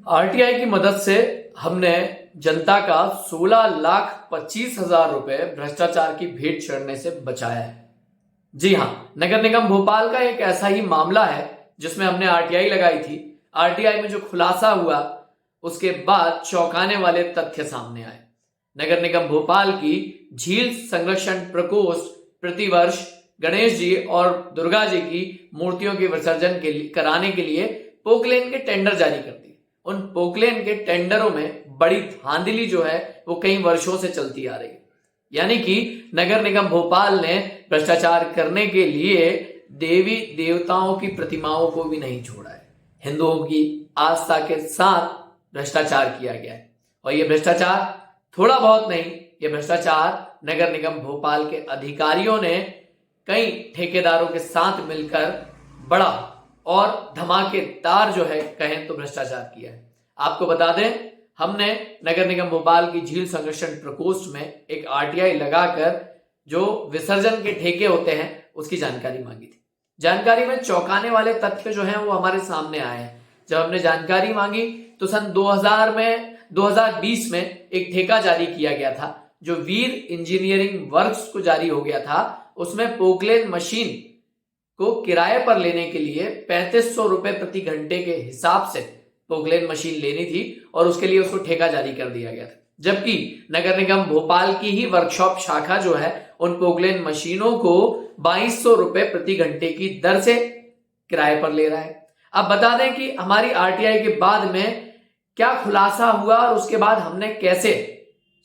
RTI की मदद से हमने जनता का 16,25,000 रुपए भ्रष्टाचार की भेंट चढ़ने से बचाया है। जी हां, नगर निगम भोपाल का एक ऐसा ही मामला है जिसमें हमने आरटीआई लगाई थी। आरटीआई में जो खुलासा हुआ उसके बाद चौंकाने वाले तथ्य सामने आए। नगर निगम भोपाल की झील संरक्षण प्रकोष्ठ प्रतिवर्ष गणेश जी और दुर्गा जी की मूर्तियों के विसर्जन कराने के लिए पोकलेन के टेंडर जारी करती है। उन पोकलेन के टेंडरों में बड़ी धांधली जो है वो कई वर्षों से चलती आ रही है। यानी कि नगर निगम भोपाल ने भ्रष्टाचार करने के लिए देवी देवताओं की प्रतिमाओं को भी नहीं छोड़ा है। हिंदुओं की आस्था के साथ भ्रष्टाचार किया गया है और यह भ्रष्टाचार थोड़ा बहुत नहीं, यह भ्रष्टाचार नगर निगम भोपाल के अधिकारियों ने कई ठेकेदारों के साथ मिलकर बड़ा और धमाकेदार जो है कहें तो भ्रष्टाचार किया है। आपको बता दें, हमने नगर निगम भोपाल की झील संरक्षण प्रकोष्ठ में एक आरटीआई लगाकर जो विसर्जन के ठेके होते हैं उसकी जानकारी मांगी थी। जानकारी में चौंकाने वाले तथ्य जो हैं वो हमारे सामने आए हैं। जब हमने जानकारी मांगी तो सन 2020 में एक ठेका जारी किया गया था जो वीर इंजीनियरिंग वर्क्स को जारी हो गया था। उसमें पोकलेन मशीन को किराए पर लेने के लिए 3500 रुपए प्रति घंटे के हिसाब से पोकलेन मशीन लेनी थी और उसके लिए उसको ठेका जारी कर दिया गया था। जबकि नगर निगम भोपाल की ही वर्कशॉप शाखा जो है उन पोकलेन मशीनों को 2200 रुपए प्रति घंटे की दर से किराए पर ले रहा है। अब बता दें कि हमारी आरटीआई के बाद में क्या खुलासा हुआ और उसके बाद हमने कैसे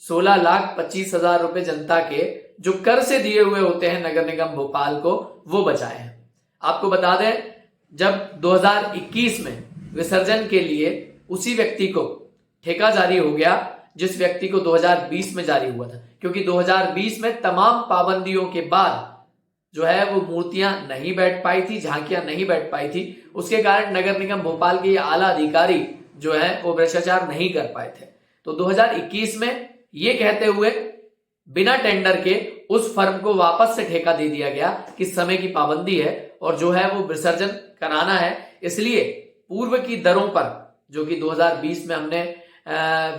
16,25,000 रुपए जनता के जो कर से दिए हुए होते हैं नगर निगम भोपाल को वो बचाए हैं। आपको बता दें, जब 2021 में विसर्जन के लिए उसी व्यक्ति को ठेका जारी हो गया जिस व्यक्ति को 2020 में जारी हुआ था, क्योंकि 2020 में तमाम पाबंदियों के बाद जो है वो मूर्तियां नहीं बैठ पाई थी, झांकियां नहीं बैठ पाई थी। उसके कारण नगर निगम भोपाल के आला अधिकारी जो है वो भ्रष्टाचार नहीं कर पाए थे। तो 2021 में ये कहते हुए बिना टेंडर के उस फर्म को वापस से ठेका दे दिया गया कि समय की पाबंदी है और जो है वो विसर्जन कराना है, इसलिए पूर्व की दरों पर जो कि 2020 में हमने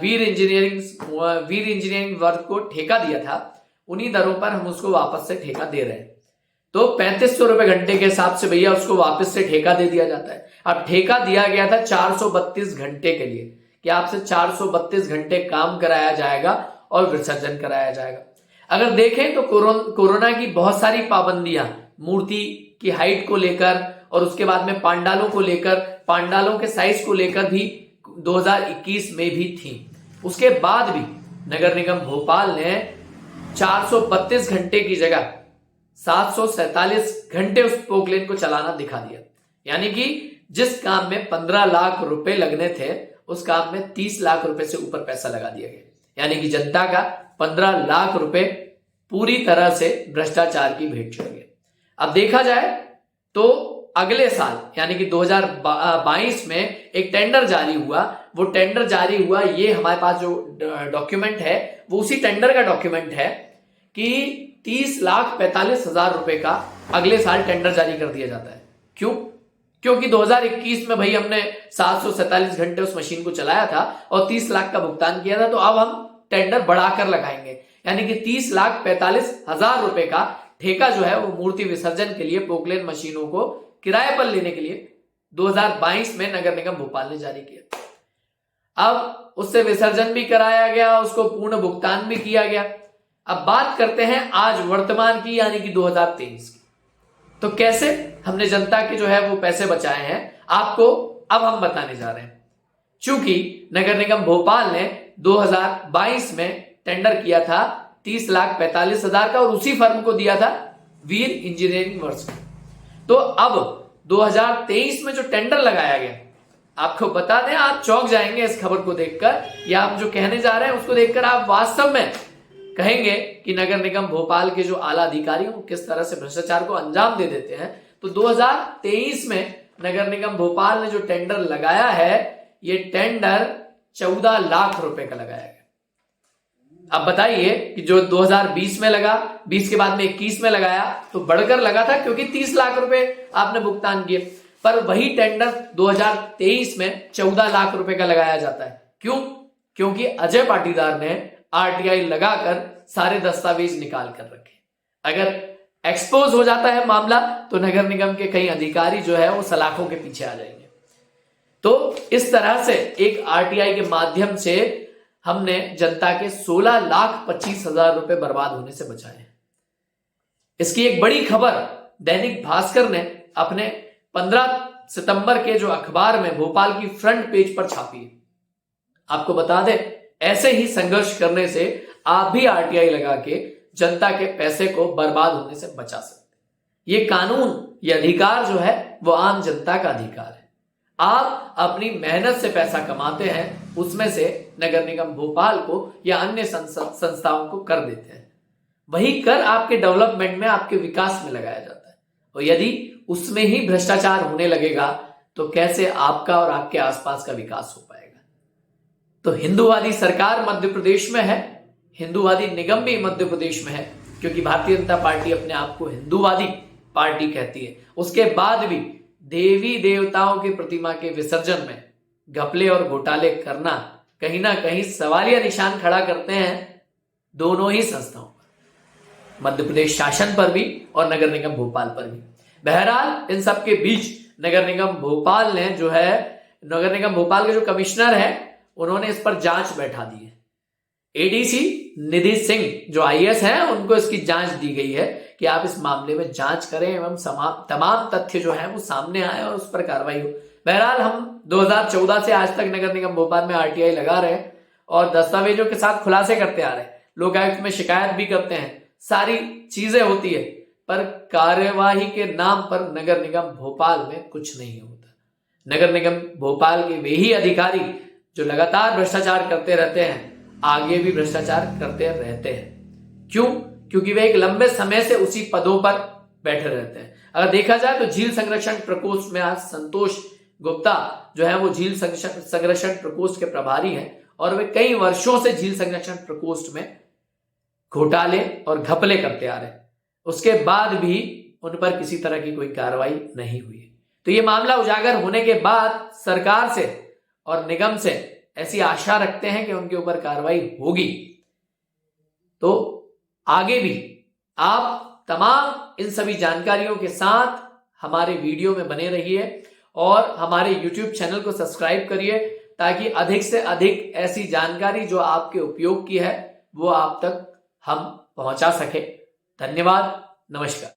वीर इंजीनियरिंग वर्क को ठेका दिया था, उन्हीं दरों पर हम उसको वापस से ठेका दे रहे हैं। तो 3500 रुपए घंटे के हिसाब से भैया उसको वापस से ठेका दे दिया जाता है। अब ठेका दिया गया था 432 घंटे के लिए कि आपसे 432 घंटे काम कराया जाएगा और विसर्जन कराया जाएगा। अगर देखें तो कोरोना की बहुत सारी पाबंदियां मूर्ति की हाइट को लेकर और उसके बाद में पांडालों को लेकर, पांडालों के साइज को लेकर भी 2021 में भी थी। उसके बाद भी नगर निगम भोपाल ने 432 घंटे की जगह 747 घंटे उस पोकलेन को चलाना दिखा दिया। यानी कि जिस काम में 15 लाख रुपए लगने थे उस काम में 30 लाख रुपए से ऊपर पैसा लगा दिया गया। यानी कि जनता का 15 लाख रुपए पूरी तरह से भ्रष्टाचार की भेंट चढ़ गए। अब देखा जाए तो अगले साल यानी कि 2022 में एक टेंडर जारी हुआ। वो टेंडर जारी हुआ, ये हमारे पास जो डॉक्यूमेंट है वो उसी टेंडर का डॉक्यूमेंट है कि 30,45,000 रुपए का अगले साल टेंडर जारी कर दिया जाता है। क्यों? क्योंकि 2021 में भाई हमने 747 घंटे उस मशीन को चलाया था और 30 लाख का भुगतान किया था, तो अब हम टेंडर बढ़ाकर लगाएंगे। यानी कि 30,45,000 रुपए का ठेका जो है वो मूर्ति विसर्जन के लिए पोकलेन मशीनों को किराए पर लेने के लिए 2022 में नगर निगम भोपाल ने जारी किया। अब उससे विसर्जन भी कराया गया, उसको पूर्ण भुगतान भी किया गया। अब बात करते हैं आज वर्तमान की यानी कि 2023 की। तो कैसे हमने जनता के जो है वो पैसे बचाए हैं आपको अब हम बताने जा रहे हैं। चूंकि नगर निगम भोपाल ने 2022 में टेंडर किया था 30,45,000 का और उसी फर्म को दिया था वीर इंजीनियरिंग वर्क्स। तो अब 2023 में जो टेंडर लगाया गया, आपको बता दें, आप चौंक जाएंगे इस खबर को देखकर, या हम जो कहने जा रहे हैं उसको देखकर आप वास्तव में कहेंगे कि नगर निगम भोपाल के जो आला अधिकारी हैं वो किस तरह से भ्रष्टाचार को अंजाम दे देते हैं। तो 2023 में नगर निगम भोपाल ने जो टेंडर लगाया है, ये टेंडर 14 लाख रुपए का लगाया गया। अब बताइए कि जो 2020 में लगा, 20 के बाद में 21 में लगाया तो बढ़कर लगा था, क्योंकि 30 लाख रुपए आपने भुगतान किए। पर वही टेंडर 2023 में 14 लाख रुपए का लगाया जाता है। क्यों? क्योंकि अजय पाटीदार ने आरटीआई लगाकर सारे दस्तावेज निकाल कर रखे। अगर एक्सपोज हो जाता है मामला तो नगर निगम के कई अधिकारी जो है वो सलाखों के पीछे आ जाएंगे। तो इस तरह से एक आरटीआई के माध्यम से हमने जनता के 16,25,000 रुपए बर्बाद होने से बचाए हैं। इसकी एक बड़ी खबर दैनिक भास्कर ने अपने 15 सितंबर के जो अखबार में भोपाल की फ्रंट पेज पर छापी है। आपको बता दें, ऐसे ही संघर्ष करने से आप भी आरटीआई लगा के जनता के पैसे को बर्बाद होने से बचा सकते। ये कानून, ये अधिकार जो है वो आम जनता का अधिकार है। आप अपनी मेहनत से पैसा कमाते हैं, उसमें से नगर निगम भोपाल को या अन्य संस्थाओं को कर देते हैं। वही कर आपके डेवलपमेंट में, आपके विकास में लगाया जाता है। और यदि उसमें ही भ्रष्टाचार होने लगेगा तो कैसे आपका और आपके आसपास का विकास हो पाएगा। तो हिंदूवादी सरकार मध्य प्रदेश में है, हिंदूवादी निगम भी मध्य प्रदेश में है, क्योंकि भारतीय जनता पार्टी अपने आप को हिंदूवादी पार्टी कहती है। उसके बाद भी देवी देवताओं की प्रतिमा के विसर्जन में घपले और घोटाले करना कहीं ना कहीं सवालिया निशान खड़ा करते हैं दोनों ही संस्थाओं पर, मध्य प्रदेश शासन पर भी और नगर निगम भोपाल पर भी। बहरहाल इन सब के बीच नगर निगम भोपाल ने जो है, नगर निगम भोपाल के जो कमिश्नर है उन्होंने इस पर जांच बैठा दी है। एडीसी निधि सिंह जो आईएएस हैं, उनको इसकी जांच दी गई है कि आप इस मामले में जांच करें एवं तमाम तथ्य जो है वो सामने आए और उस पर कार्रवाई हो। बहरहाल हम 2014 से आज तक नगर निगम भोपाल में आरटीआई लगा रहे हैं और दस्तावेजों के साथ खुलासे करते आ रहे हैं, लोकायुक्त में शिकायत भी करते हैं, सारी चीजें होती है, पर कार्यवाही के नाम पर नगर निगम भोपाल में कुछ नहीं होता। नगर निगम भोपाल के वे ही अधिकारी जो लगातार भ्रष्टाचार करते रहते हैं, आगे भी भ्रष्टाचार करते रहते हैं। क्यों? क्योंकि वे एक लंबे समय से उसी पदों पर बैठे रहते हैं। अगर देखा जाए तो झील संरक्षण प्रकोष्ठ में आज संतोष गुप्ता जो है वो झील संरक्षण प्रकोष्ठ के प्रभारी हैं और वे कई वर्षों से झील संरक्षण प्रकोष्ठ में घोटाले और घपले करते आ रहे हैं। उसके बाद भी उन पर किसी तरह की कोई कार्रवाई नहीं हुई। तो ये मामला उजागर होने के बाद सरकार से और निगम से ऐसी आशा रखते हैं कि उनके ऊपर कार्रवाई होगी। तो आगे भी आप तमाम इन सभी जानकारियों के साथ हमारे वीडियो में बने रहिए और हमारे YouTube चैनल को सब्सक्राइब करिए, ताकि अधिक से अधिक ऐसी जानकारी जो आपके उपयोग की है वो आप तक हम पहुंचा सके। धन्यवाद, नमस्कार।